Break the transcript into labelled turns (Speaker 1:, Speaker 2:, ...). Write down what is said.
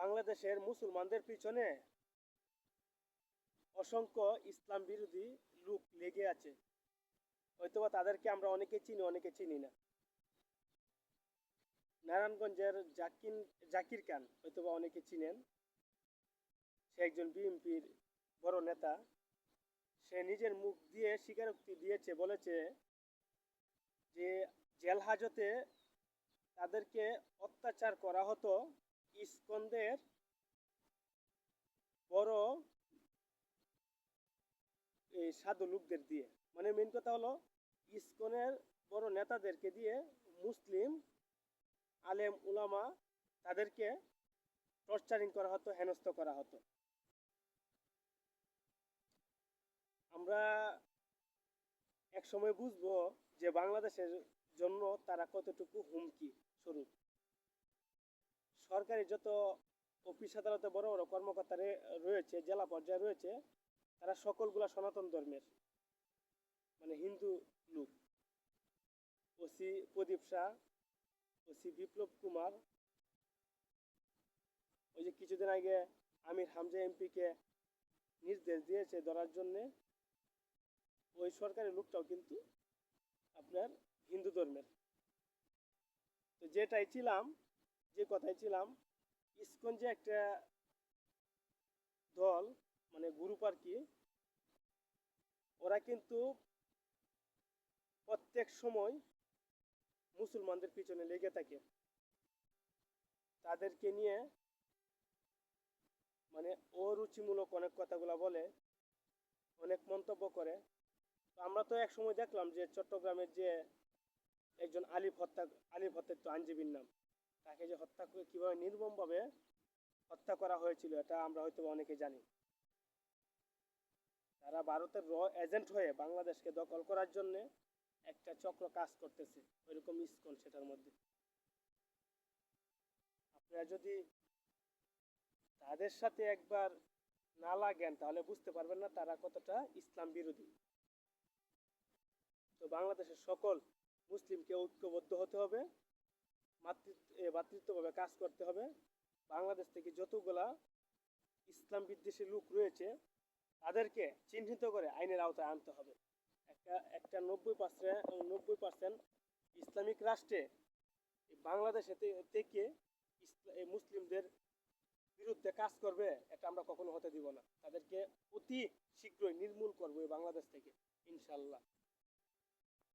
Speaker 1: বাংলাদেশের মুসলমানদের পিছনে অসংখ্য ইসলাম বিরোধী লোক লেগে আছে। হয়তোবা তাদেরকে আমরা অনেকে চিনি, অনেকে চিনি না। নারায়ণগঞ্জের জাকির খান হয়তোবা অনেকে চিনেন। সে একজন বিএনপির বড় নেতা। সে নিজের মুখ দিয়ে স্বীকারোক্তি দিয়েছে, বলেছে যে জেল হাজতে তাদেরকে অত্যাচার করা হতো ইসকন্দের বড় এই সাধু লোকদের দিয়ে। মানে মেন কথা হলো ইসকনের বড় নেতাদেরকে দিয়ে মুসলিম আলেম উলামা তাদেরকে টর্চারিং করা হতো, হেনস্থ করা হতো। আমরা এক সময় বুঝবো যে বাংলাদেশের জন্য তারা কতটুকু হুমকি স্বরূপ। সরকারি যত অফিস আদালতে বড় বড় কর্মকর্তা রয়েছে, জেলা পর্যায়ে রয়েছে, তারা সকলগুলা সনাতন ধর্মের, মানে হিন্দু লোক। ওসি প্রদীপ শাহ, ওসি বিপ্লব কুমার, ওই যে কিছুদিন আগে আমির হামজা এমপিকে নির্দেশ দিয়েছে ধরার জন্যে, ওই সরকারি লোকটাও কিন্তু আপনার হিন্দু ধর্মের। তো যেটাই ছিলাম, যে কথাই ছিলাম, ইসকন যে একটা দল, মানে গ্রুপ আর কি, ওরা কিন্তু প্রত্যেক সময় মুসলমানদের পিছনে লেগে থাকে। তাদেরকে নিয়ে মানে অরুচিমূলক অনেক কথাগুলো বলে, অনেক মন্তব্য করে। তো আমরা তো এক সময় দেখলাম যে চট্টগ্রামের যে একজন আলিফ হত্যা তো আইনজীবীর নাম, তাকে যে হত্যা করে কীভাবে নির্মমভাবে হত্যা করা হয়েছিল, এটা আমরা হয়তো অনেকে জানি। তারা ভারতের এজেন্ট হয়ে বাংলাদেশকে দখল করার জন্য একটা চক্র কাজ করতেছে, ওইরকম ইসকন সেটার মধ্যে। আপনারা যদি তাদের সাথে একবার না লাগেন তাহলে বুঝতে পারবেন না তারা কতটা ইসলাম বিরোধী। তো বাংলাদেশের সকল মুসলিমকে ঐক্যবদ্ধ হতে হবে, ভ্রাতৃত্বভাবে কাজ করতে হবে। বাংলাদেশ থেকে যতগুলা ইসলাম বিদ্বেষী লোক রয়েছে তাদেরকে চিহ্নিত করে আইনের আওতায় আনতে হবে। একটা 90% ইসলামিক রাষ্ট্রে বাংলাদেশে থেকে মুসলিমদের বিরুদ্ধে কাজ করবে, এটা আমরা কখনো হতে দিব না। তাদেরকে অতি শীঘ্রই নির্মূল করবো এই বাংলাদেশ থেকে, ইনশাল্লাহ।